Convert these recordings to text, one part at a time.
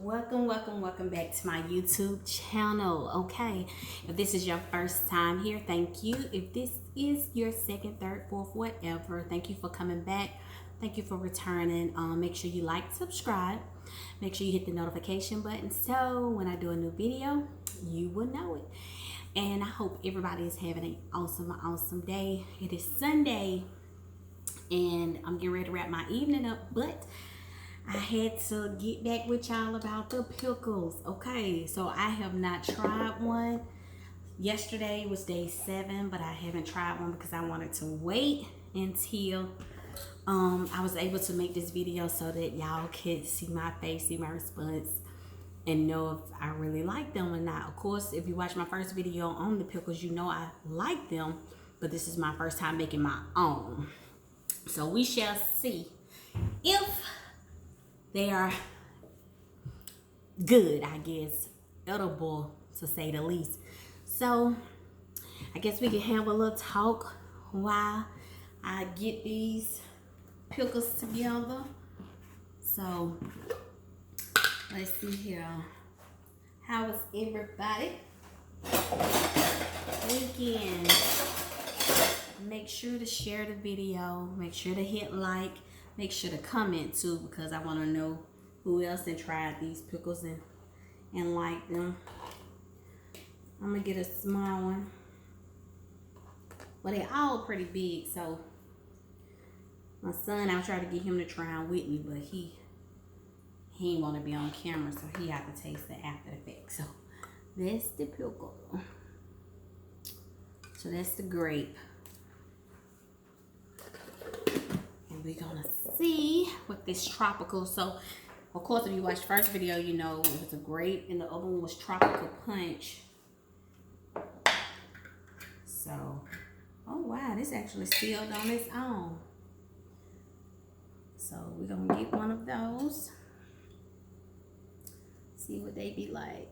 Welcome back to my YouTube channel. Okay, if this is your first time here, thank you. If this is your second, third, fourth, whatever, thank you for coming back. Thank you for returning. Make sure you like, subscribe. Make sure you hit the notification button so when I do a new video, you will know it. And I hope everybody is having an awesome day. It is Sunday, and I'm getting ready to wrap my evening up, but I had to get back with y'all about the pickles. Okay, so I have not tried one. Yesterday was day 7, but I haven't tried one because I wanted to wait until I was able to make this video so that y'all could see my face, see my response, and know if I really like them or not. Of course, if you watch my first video on the pickles, you know I like them, but this is my first time making my own. So we shall see if they are good, I guess, edible to say the least. So I guess we can have a little talk while I get these pickles together. So let's see here. How is everybody? Weekend. Make sure to share the video. Make sure to hit like. Make sure to comment too, because I want to know who else had tried these pickles and liked them. I'm gonna get a small one, but they're all pretty big. So my son, I'll try to get him to try them with me, but he ain't want to be on camera, so he had to taste it after the fact. So that's the pickle. So that's the grape. We're gonna see what this tropical. So of course, if you watched the first video, you know it was a grape and the other one was tropical punch. So, oh wow, this actually sealed on its own. So we're gonna get one of those, see what they be like.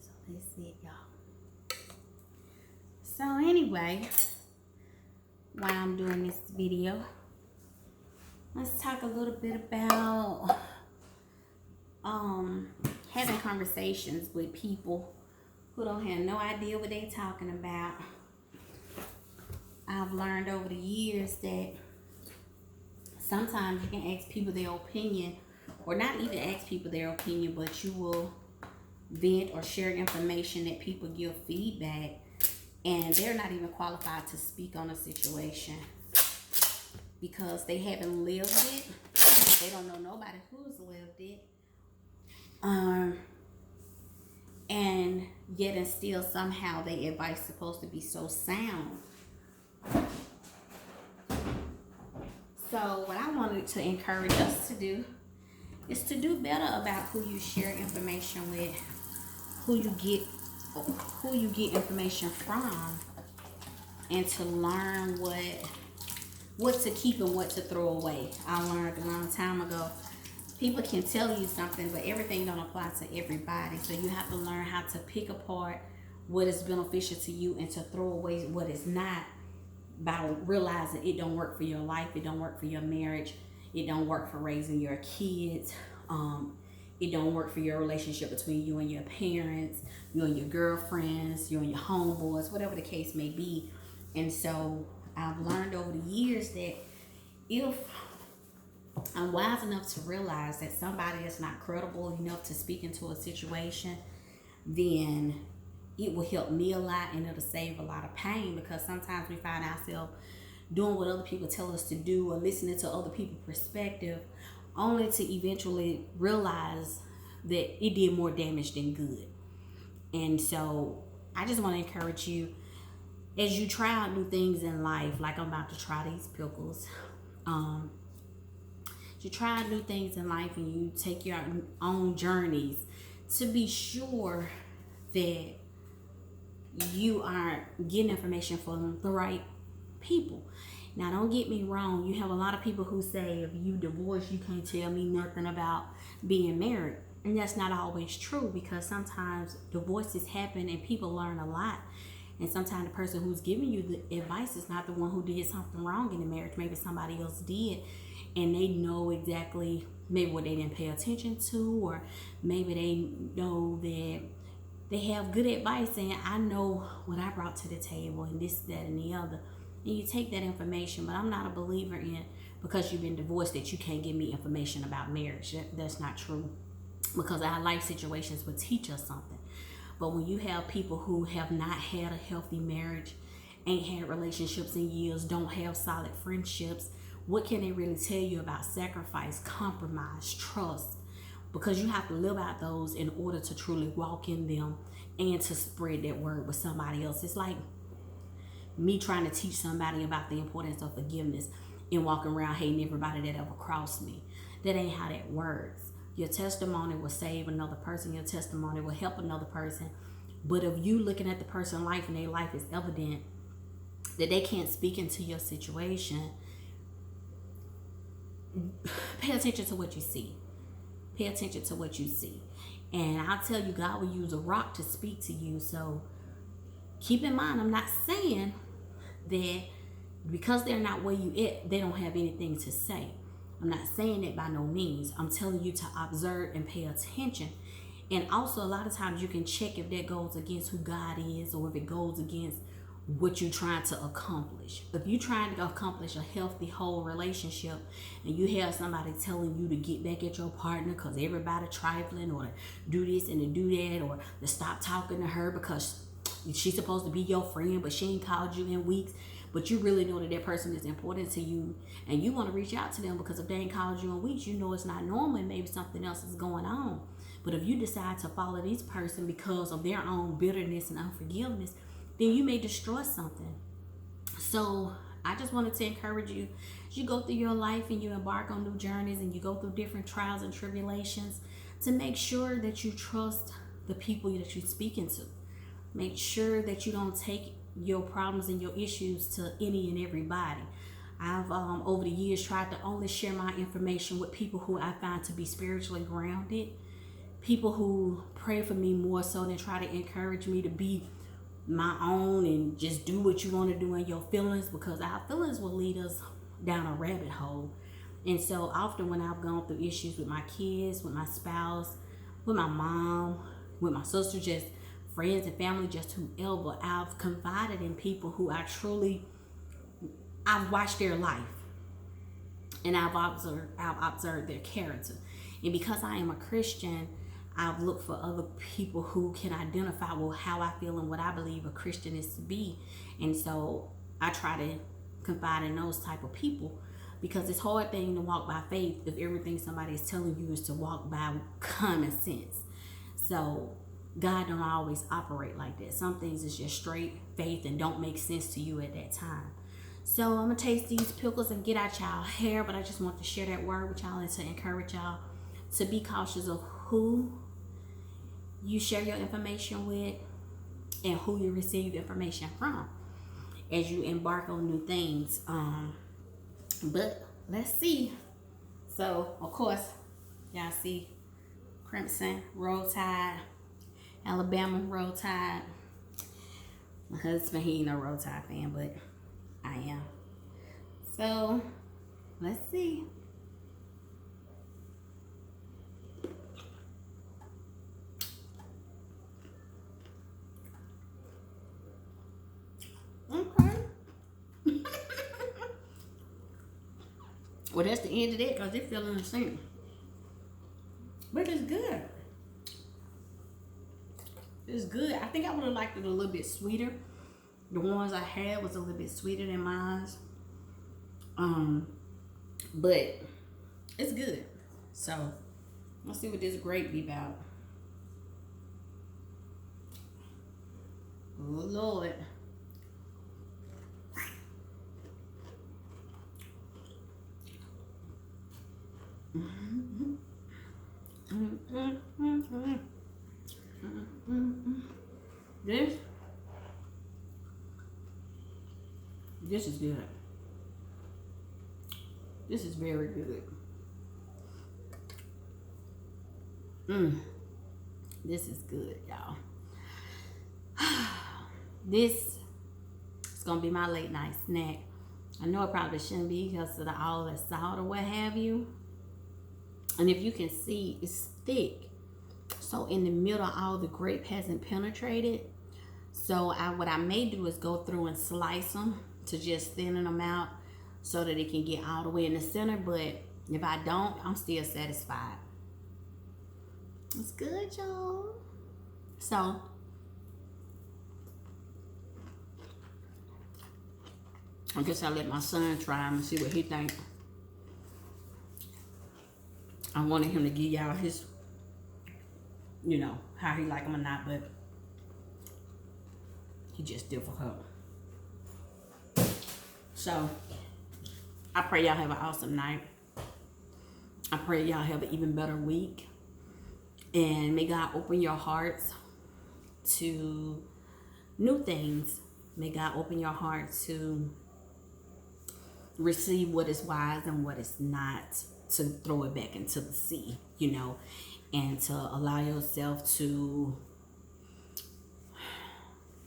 So that's it, y'all. So anyway, while I'm doing this video, let's talk a little bit about having conversations with people who don't have no idea what they're talking about. I've learned over the years that sometimes you can ask people their opinion, or not even ask people their opinion, but you will vent or share information that people give feedback, and they're not even qualified to speak on a situation because they haven't lived it. They don't know nobody who's lived it. And yet and still somehow their advice is supposed to be so sound. So what I wanted to encourage us to do is to do better about who you share information with, who you get information from, and to learn what to keep and what to throw away. I learned a long time ago, people can tell you something, but everything don't apply to everybody. So you have to learn how to pick apart what is beneficial to you and to throw away what is not, by realizing it don't work for your life, it don't work for your marriage, it don't work for raising your kids, it don't work for your relationship between you and your parents, you and your girlfriends, you and your homeboys, whatever the case may be. And so I've learned over the years that if I'm wise enough to realize that somebody is not credible enough to speak into a situation, then it will help me a lot, and it'll save a lot of pain, because sometimes we find ourselves doing what other people tell us to do or listening to other people's perspective, only to eventually realize that it did more damage than good. And so I just want to encourage you, as you try out new things in life, like I'm about to try these pickles, you try out new things in life and you take your own journeys, to be sure that you are getting information from the right people. Now, don't get me wrong. You have a lot of people who say, if you divorce, you can't tell me nothing about being married. And that's not always true, because sometimes divorces happen and people learn a lot. And sometimes the person who's giving you the advice is not the one who did something wrong in the marriage. Maybe somebody else did. and they know exactly maybe what they didn't pay attention to, or maybe they know that they have good advice and I know what I brought to the table and this, that, and the other. And you take that information, but I'm not a believer in because you've been divorced that you can't give me information about marriage. That's not true, because our life situations will teach us something. But when you have people who have not had a healthy marriage, ain't had relationships in years, don't have solid friendships, what can they really tell you about sacrifice, compromise, trust? Because you have to live out those in order to truly walk in them and to spread that word with somebody else. It's like me trying to teach somebody about the importance of forgiveness and walking around hating everybody that ever crossed me. That ain't how that works. Your testimony will save another person. Your testimony will help another person. But if you looking at the person's life and their life is evident that they can't speak into your situation, pay attention to what you see. Pay attention to what you see. And I'll tell you, God will use a rock to speak to you. So keep in mind, I'm not saying that because they're not where you at, they don't have anything to say. I'm not saying that by no means. I'm telling you to observe and pay attention. And also, a lot of times you can check if that goes against who God is, or if it goes against what you're trying to accomplish. If you're trying to accomplish a healthy, whole relationship, and you have somebody telling you to get back at your partner because everybody trifling, or to do this and to do that, or to stop talking to her because she's supposed to be your friend, but she ain't called you in weeks, but you really know that that person is important to you, and you want to reach out to them because if they ain't called you in weeks, you know it's not normal and maybe something else is going on. But if you decide to follow this person because of their own bitterness and unforgiveness, then you may destroy something. So I just wanted to encourage you, as you go through your life and you embark on new journeys and you go through different trials and tribulations, to make sure that you trust the people that you're speaking to. Make sure that you don't take your problems and your issues to any and everybody. I've over the years tried to only share my information with people who I find to be spiritually grounded, people who pray for me more so than try to encourage me to be my own and just do what you want to do in your feelings, because our feelings will lead us down a rabbit hole. And so often when I've gone through issues with my kids, with my spouse, with my mom, with my sister, just friends and family, just whoever, I've confided in people who I've watched their life and I've observed their character. And because I am a Christian, I've looked for other people who can identify with how I feel and what I believe a Christian is to be. And so I try to confide in those type of people, because it's a hard thing to walk by faith if everything somebody is telling you is to walk by common sense. So God don't always operate like that. Some things is just straight faith and don't make sense to you at that time. So I'm gonna taste these pickles and get out y'all hair, but I just want to share that word with y'all and to encourage y'all to be cautious of who you share your information with and who you receive information from as you embark on new things. But let's see. So of course y'all see Crimson, Roll Tide, Alabama, Roll Tide. My husband, he ain't no Roll Tide fan, but I am. So let's see. Okay. Well, that's the end of that because they're feeling the same. But it's good. It's good. I think I would have liked it a little bit sweeter. The ones I had was a little bit sweeter than mine. But it's good. So let's see what this grape be about. Oh Lord. This is good. This is very good. This is good, y'all. This is gonna be my late night snack. I know it probably shouldn't be because of all the salt or what have you. And if you can see, it's thick. So in the middle, all the grape hasn't penetrated. So what I may do is go through and slice them to just thinning them out so that it can get all the way in the center. But if I don't, I'm still satisfied. It's good, y'all. So I guess I'll let my son try them and see what he thinks. I wanted him to give y'all his, you know, how he like them or not, but he just difficult. So I pray y'all have an awesome night. I pray y'all have an even better week. And may God open your hearts to new things. May God open your heart to receive what is wise and what is not, to throw it back into the sea, you know, and to allow yourself to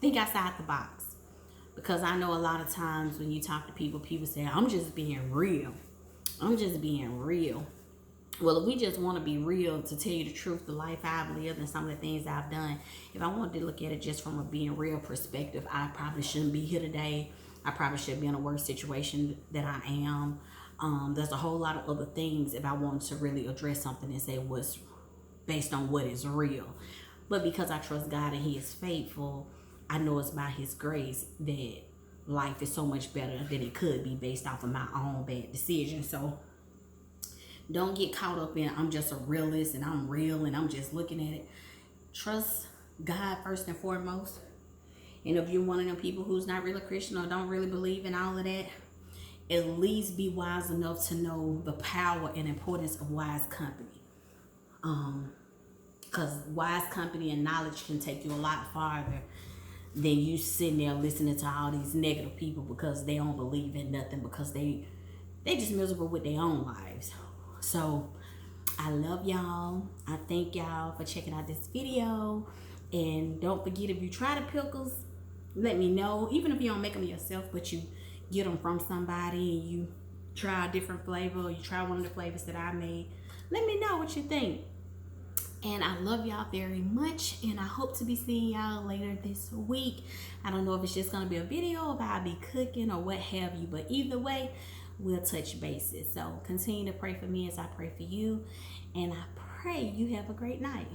think outside the box. Because I know a lot of times when you talk to people, people say, I'm just being real. I'm just being real. Well, if we just want to be real, to tell you the truth, the life I've lived and some of the things I've done, if I wanted to look at it just from a being real perspective, I probably shouldn't be here today. I probably should be in a worse situation than I am. There's a whole lot of other things if I wanted to really address something and say what's based on what is real. But because I trust God and He is faithful, I know it's by His grace that life is so much better than it could be based off of my own bad decisions. So don't get caught up in, I'm just a realist and I'm real and I'm just looking at it. Trust God first and foremost. And if you're one of them people who's not really Christian or don't really believe in all of that, at least be wise enough to know the power and importance of wise company. Because wise company and knowledge can take you a lot farther than you sitting there listening to all these negative people because they don't believe in nothing, because they just miserable with their own lives. So I love y'all. I thank y'all for checking out this video. And don't forget, if you try the pickles, let me know. Even if you don't make them yourself, but you get them from somebody and you try a different flavor, or you try one of the flavors that I made, let me know what you think. And I love y'all very much, and I hope to be seeing y'all later this week. I don't know if it's just going to be a video, if I'll be cooking or what have you, but either way, we'll touch bases. So continue to pray for me as I pray for you, and I pray you have a great night.